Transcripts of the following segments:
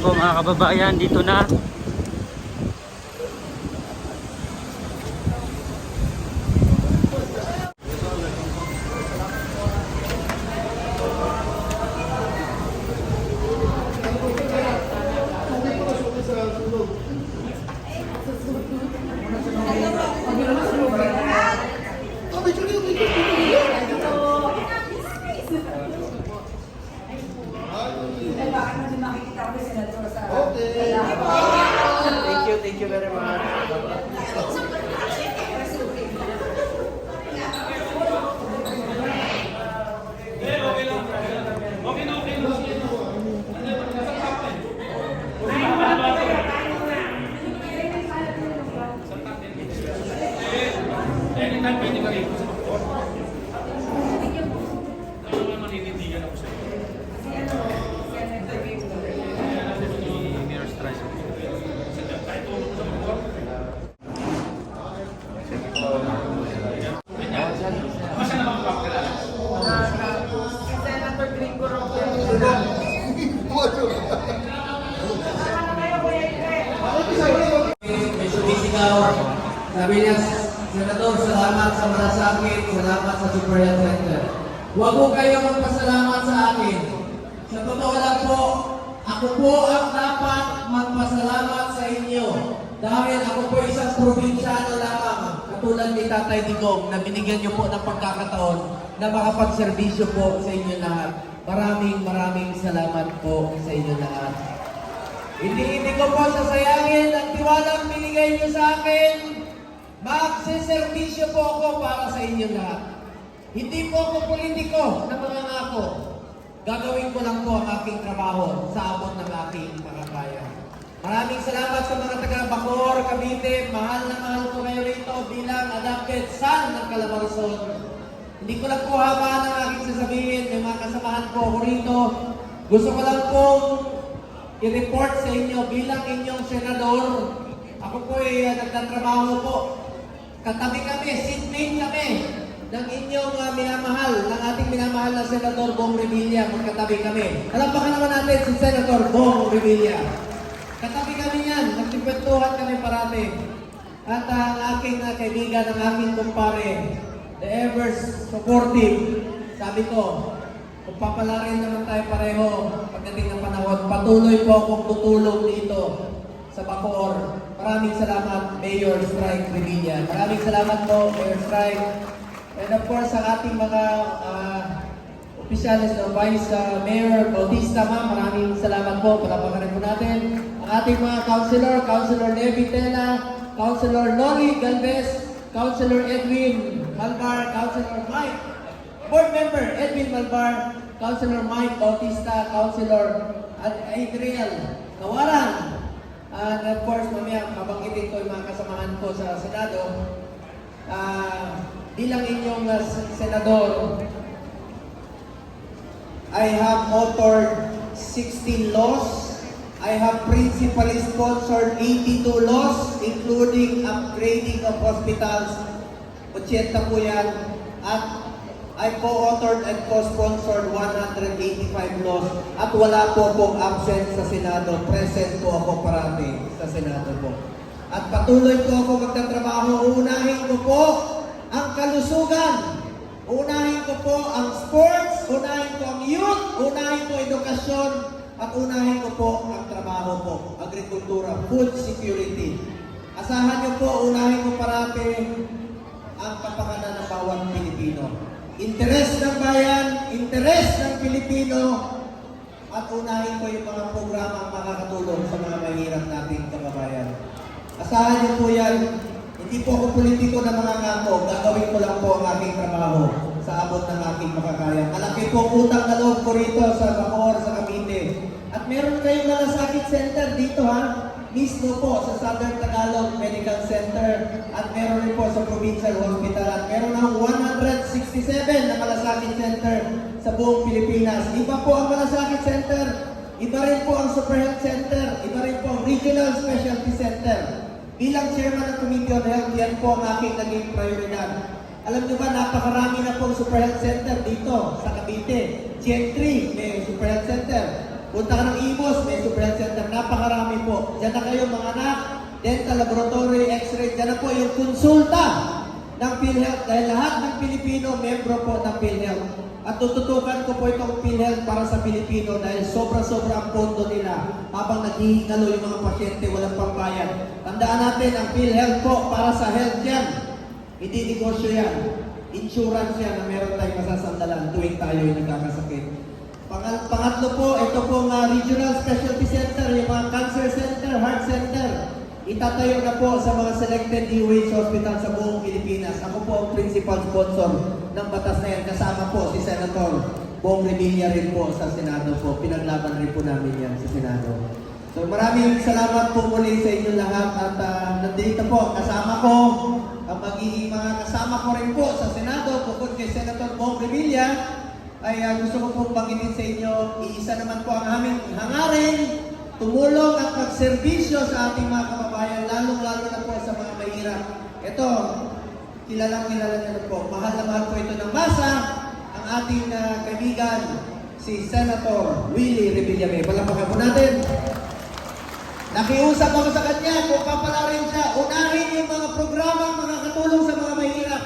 po mga kababayan, dito na. Thank you very much. Sabi niya, Senador, salamat sa malasakit, salamat sa Super Health Center. Huwag po kayo magpasalamat sa akin. Sa totoo lang po, ako po ang dapat magpasalamat sa inyo. Dahil ako po isang probinsyano lamang, katulad ni Tatay Digong, na binigyan niyo po ng pagkakataon na makapagserbisyo po sa inyo lahat. Maraming salamat po sa inyo lahat. Hindi ko po sasayangin ang tiwalang binigay niyo sa akin. Magsiservisyo po ako para sa inyo lahat. Hindi po ako politiko na mangangako. Gagawin ko lang po ang aking trabaho sa abot ng aking makakaya. Maraming salamat sa mga taga Bacoor, Cavite. Mahal na mahal ko kayo rito bilang adopted son ng Calabarzon. Hindi ko lang po habaan ang aking sasabihin. May mga kasamahan po ako rito. Gusto ko lang pong i-report sa inyo bilang inyong senador. Ako po ay nagtatrabaho po. Katabi kami, seatmate kami ng inyong minamahal, ng ating minamahal na Senador Bong Revilla. Magkatabi kami. Palampakan naman natin si Senator Bong Revilla. Katabi kami yan. Nagtipwentuhan kami parati. At ang aking kaibigan, ang aking kumpare, the ever supportive, sabi ko, kung papalarin naman tayo pareho pagdating ng panahon, patuloy po akong tutulong dito sa Bacoor. Maraming salamat, Mayor Strike Revilla. Maraming salamat po, Mayor Strike. And of course, ang ating mga opisyalis na Vice Mayor Bautista, maraming salamat po. Palapakan po natin. Ang ating mga Councilor, Councilor Levi Tela, Councilor Noli Galvez, Councilor Edwin Malbar, Councilor Mike, Board Member Edwin Malbar, Councilor Mike Bautista, Councilor Adriel Kawaran. And of course, mamaya mabanggitin ko yung mga kasamahan ko sa Senado. Bilang inyong senador, I have authored 16 laws. I have principally sponsored 82 laws, including upgrading of hospitals. 80 po yan. At I co-authored and co-sponsored 185 laws. At wala po akong absent sa Senado. Present po ako parati sa Senado po. At patuloy po ako magtatrabaho. Unahin ko po ang kalusugan. Unahin ko po ang sports. Unahin ko ang youth. Unahin ko edukasyon. At unahin ko po ang trabaho po. Agrikultura, food security. Asahan niyo po, unahin ko parati ang kapakanan ng bawat Pilipino. Interes ng bayan, interes ng Pilipino, at unahin ko yung mga programang makakatulong sa mga mahirap nating kababayan. Asahan niyo po yan, hindi po ako politiko na mangangako, gagawin ko lang po ang aking trabaho sa abot ng aking makakaya. Malaki po utang na loob ko rito sa Bacoor, sa Cavite. At meron kayong malasakit center dito mismo po sa Southern Tagalog Medical Center, at meron rin po sa Provincial Hospital, at meron ng 167 na malasakit center sa buong Pilipinas. Iba po ang malasakit center, iba rin po ang Super Health Center, iba rin po ang Regional Specialty Center. Bilang chairman ng Committee on Health, yan po ang aking naging prioridad. Alam niyo ba, napakarami na pong Super Health Center dito sa Cavite. Gen 3, may Super Health Center. Punta ka ng Imos, may Super Health Center. Diyan na kayo mga anak. Dental Laboratory, X-ray, diyan na po yung konsulta ng PhilHealth dahil lahat ng Pilipino membro po ng PhilHealth. At tututukan ko po itong PhilHealth para sa Pilipino dahil sobra-sobra ang pondo nila habang naghihingalo yung mga pasyente walang pambayad. Tandaan natin, ang PhilHealth po para sa health yan. Hindi negosyo yan. Insurance yan na meron tayong masasandalan tuwing tayo ay nagkakasakit. Pangatlo po, ito pong Regional Specialty Center, yung mga Cancer Center, Heart Center. Itatayo na po sa mga selected DOH hospital sa buong Pilipinas. Ako po ang principal sponsor ng batas na yan. Kasama po si Senator Bong Revilla rin po sa Senado po. Pinaglaban rin po namin yan sa Senado. So maraming salamat po muli sa inyo lahat at nandito po kasama ko ang magiging mga kasama ko rin po sa Senado bukod kay Senator Bong Revilla ay gusto ko pong banggitin sa inyo, iisa naman po ang aming hangarin, tumulong at magserbisyo sa ating mga kababayan, lalong-lalo na po sa mga mahirap. Ito, kilalang kilala niyo na po, mahal na mahal po ito ng masa, ang ating kaibigan, si Senator Willie Revilla. Palapakan po natin. Nakiusap ako sa kanya, kung papalarin siya, unahin yung mga programa, mga katulong sa mga mahirap.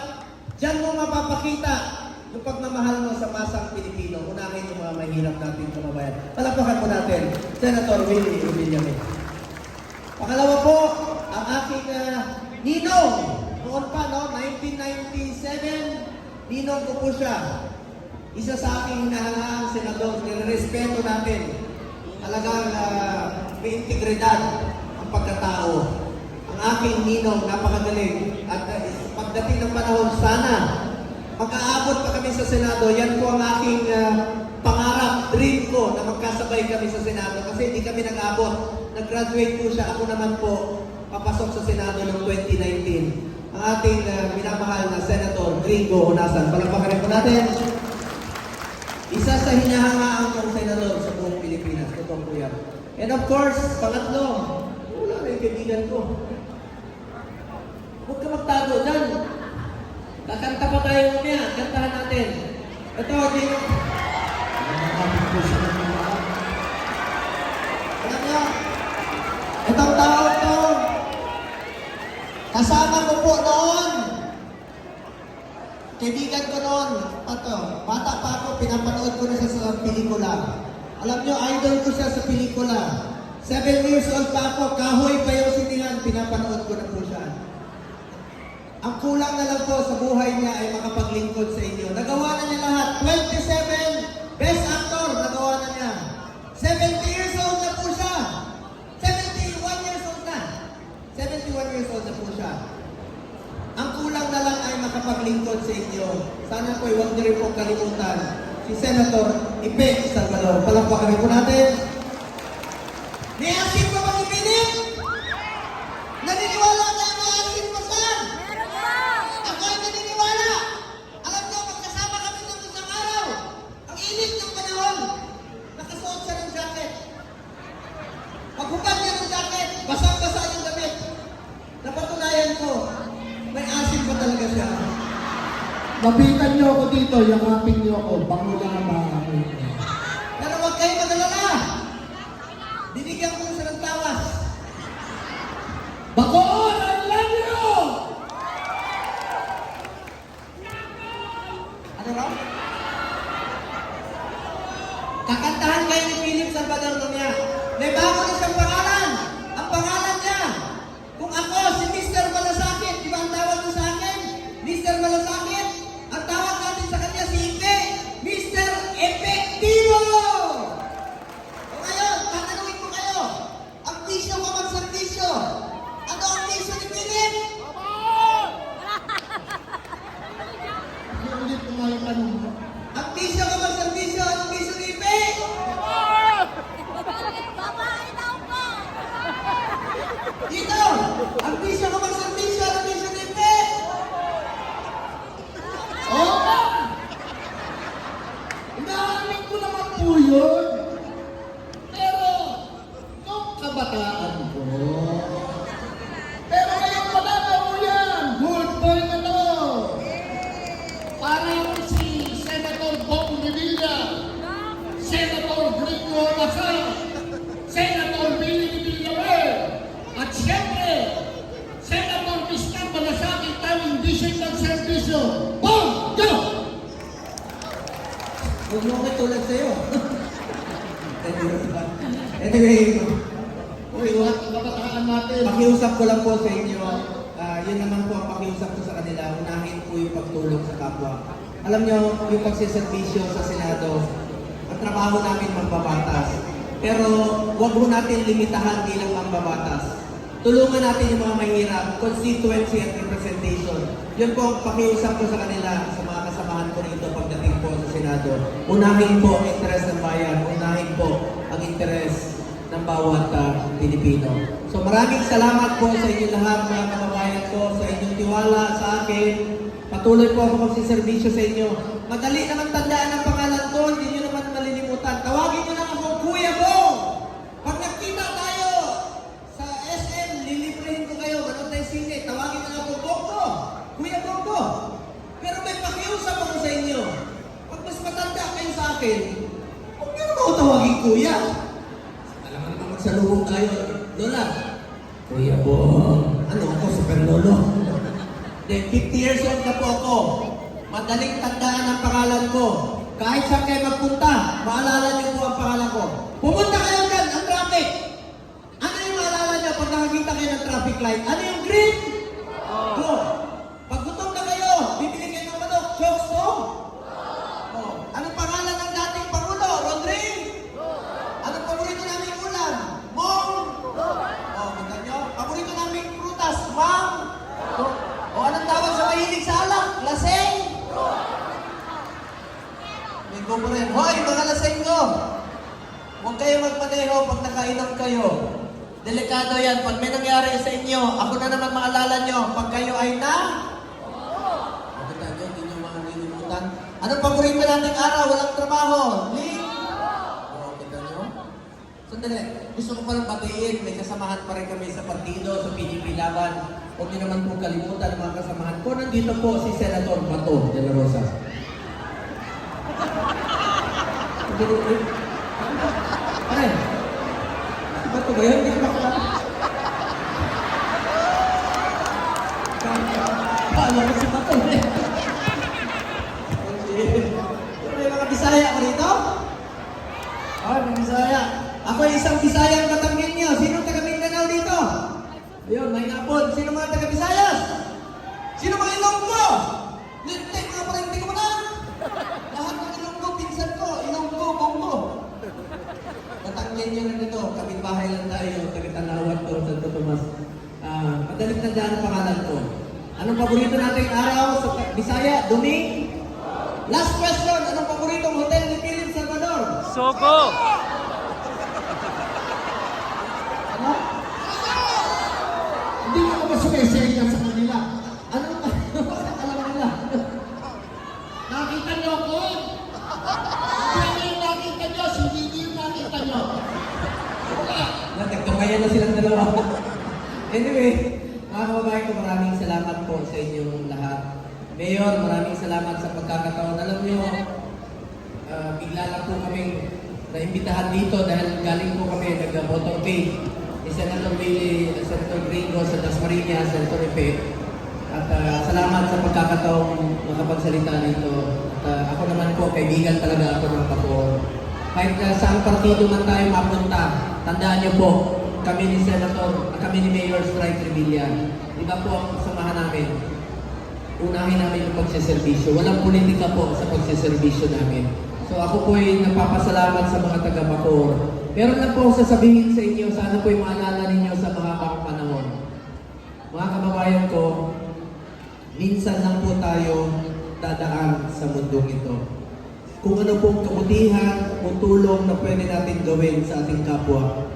Diyan mo mapapakita yung pagmamahal mo sa masang Pilipino. Unahin yung mga mahirap natin kababayan. Palapakan po natin, Senator Willie Revilla. Pangalawa po, ang aking ninong. Noon pa, no? 1997, ninong ko po siya. Isa sa aking hinahangaan, senador, nirespeto natin. Talagang may integridad ang pagkatao. Ang aking ninong, napakagaling. At pagdating ng panahon, sana magkaabot pa kami sa Senado. Yan po ang aking pangarap, dream ko na magkasabay kami sa Senado. Kasi hindi kami nag-abot. Nag-graduate po siya. Ako naman po, papasok sa Senado noong 2019. Ang ating minamahal na Senator Gringo Honasan. Palakpakan rin po natin. Isa sa hinahangaan kong senador sa buong Pilipinas. Totoo po yan. And of course, pangatlo, wala na yung kaibigan ko. Huwag ka magtago dyan. Kakanta pa tayo mamaya. Kantahan natin. Ito, Dino. Alam niyo, itong tao ito, kasama ko po noon. Kaibigan ko noon, bata pa ako, pinapanood ko na siya sa pelikula. Alam niyo, idol ko siya sa pelikula. 7 years old pa ako, kahoy pa yung sinihan, pinapanood ko na po siya. Ang kulang na lang po sa buhay niya ay makapaglingkod sa inyo. Nagawa na niya lahat. 27, best actor, nagawa na niya. 70 years old na po siya. 71 years old na. 71 years old na po siya. Ang kulang na lang ay makapaglingkod sa inyo. Sana po'y huwag niyo rin po kalimutan si Senator Ipe Salvador. Palakpakan po natin. May asin pa bang ipinit? Naniniwala tayo may asin pa saan? Ako ay naniniwala. Alam niyo, magkasama kami ng isang araw. Ang init ng panahon. Nakasuot siya ng jacket. Paghubad niya ng jacket, basang-basa yung damit. Napatunayan ko, may asin pa talaga siya. Lapitan niyo ako dito, yakapin niyo ako, bango lang ang maamoy. Pero huwag kayo madalala. Binigyan ko siya ng tawas. Bacoor, I love you! Ano raw? Kakantahan kayo ni Philip Salvador Nunez. May bago na siyang pangalan. Ang pangalan niya. Kung ako, si Mr. Malasakit, di ba ang tawag mo sa akin? Mr. Malasakit, ang tawag natin sa kanya si Ipe, Mr. Epektibo! O ngayon, tatanungin ko kayo, ang bisyo ko magservisyo. Ano ang bisyo ni Philip? Ulit ko nga yung tanong mo. Ang bisyo ko magservisyo, ang bisyo ni Ipe? Dito! Ang bisyo ko magservisyo, ang bisyo ni Ipe? Oo! Inaamin ko naman po yun. Pero, nung kabataan ko. Pero ngayon malalaw mo yan. Good boy na to. Parang si Senator Bong Revilla, Senator Gringo Honasan, Senator Willie Villanueva, serbisyo. Bong! Go! Huwag mo ako tulad sa'yo. Anyway, Uy, mga kabataan natin. pakiusap ko lang po sa inyo. Yun naman po ang pakiusap ko sa kanila. Unahin po yung pagtulong sa kapwa. Alam nyo, yung pagsiservisyo sa Senado, ang trabaho namin mambabatas. Pero huwag mo natin limitahan bilang mambabatas. Tulungan natin yung mga mahirap, constituency at representation. Yun po ang pakiusap ko sa kanila, sa mga kasamahan ko rito pagdating po sa Senado. Unahin po ang interes ng bayan, unahin po ang interes ng bawat Pilipino. So maraming salamat po sa inyo lahat, mga kababayan ko, sa inyong tiwala sa akin. Patuloy po ako magsiservisyo sa inyo. Madali naman tandaan ang pangalan ko, hindi nyo naman malilimutan. Tawagin nyo lang ako, Kuya Bong! Pag nagkita tayo sa SM, liliprehin ko kayo, manood tayo sine, tawagin nyo lang ako, Bongo! Kuya Bongo! Pero may pakiusap ako sa inyo. Pag mas matanda kayo sa akin, huwag nyo naman ako tawagin Kuya. Alam mo naman magsalubong tayo, Lola. Kuya Bong. Ano ako, super lolo? Then 50 years old na po ako. Madaling tandaan ang pangalan ko. Kahit saan kayo magpunta, maalala niyo po ang pangalan ko. Pumunta kayo dyan, ang traffic. Ano yung maalala niyo pag nakakita kayo ng traffic light? Ano yung green? Go. Pag gutom na kayo, bibili kayo ng manok, chokes po? Anong pangalan ng dating Pangulo? Rodri? Anong paborito namin ulam? Mong? Kita nyo? Paborito namin prutas? Mang? O anong tawag sa mahilig sa alak? Laseng? May go po rin. Hoy, mga laseng ko! Huwag kayo magmaneho pag nakainom kayo. Delikado yan. Pag may nangyari sa inyo, ako na naman maalala nyo. Pag kayo ay na... Kita nyo, hindi nyo makakalimutan. Anong paborito nating araw? Walang trabaho? Kita nyo? Sandali. Gusto ko palang batiin. May kasamahan pa rin kami sa partido, sa PDP Laban. Huwag niyo naman po kalimutan ang mga kasamahan ko. Nandito po si Senator Bato de la Rosa. Ay! Si Bato ba yun? Hindi ko makakala. Paano ko si Bato? May mga Bisaya ko rito? Ay, mga Bisaya. Ako ay isang Bisayang Batanggenyo. Sino taga Mindanao dito? Ayun, may napon. Sino mga taga Visayas? Sino mga Ilonggo? Lintik nga pa rin, hindi ko na. Lahat ng Ilonggo, pinsan ko. Ilonggo, Bongo. Batanggen nyo na dito. Kapit-bahay lang tayo. Taga-Tanawan ko, Santo Tomas. Madalit na daan ang pangalan ko. Anong paborito nating araw sa Bisaya? Duming? Last question. Anong paboritong hotel ni Philip Salvador? Sogo! Ano? Hindi mo ba sumisaya sa kanila? Ano? Alam nila. Nakita niyo ako? Hindi yung nakita niyo, hindi yung nakita niyo. Wala. Nagtagtamayan na silang dalawa. Anyway, mga kababayan ko, maraming salamat po sa inyong lahat. Mayor, maraming salamat sa pagkakataon. Alam niyo, bigla lang po kaming naimbitahan dito dahil galing po kami nag-motorcade ni Senator Billy, Senator Gringo sa Dasmariñas, Senator Epe. At salamat sa pagkakataong makapagsalita dito. At ako naman po, kaibigan talaga ako ng Bacoor. Kahit saan partido man tayo mapunta, tandaan niyo po, kami ni Senator, kami ni Mayor Strike Revilla. Iba po ang samahan namin. Unahin namin yung pagsiservisyo. Walang politika po sa pagsiservisyo namin. So ako po ay napapasalamat sa mga taga-Bacoor. Meron lang po akong sasabihin sa inyo, sana po yung maalala ninyo sa mga panahon. Mga kababayan ko, minsan lang po tayo dadaan sa mundong ito. Kung ano pong kabutihan o tulong na pwede natin gawin sa ating kapwa,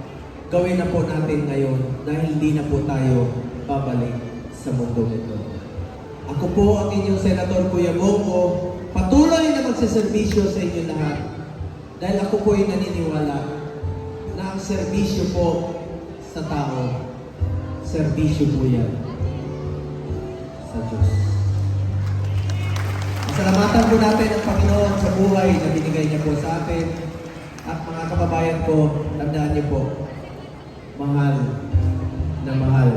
gawin na po natin ngayon dahil hindi na po tayo babalik sa mundong ito. Ako po ang inyong Senator Kuya Bongo, patuloy na magsiservisyo sa inyo lahat dahil ako po ay naniniwala na ang serbisyo po sa tao, serbisyo po yan sa Diyos. Pasalamatan po natin ang Panginoon sa buhay na binigay niya po sa atin. At mga kababayan ko, tandaan niyo po, mahal na mahal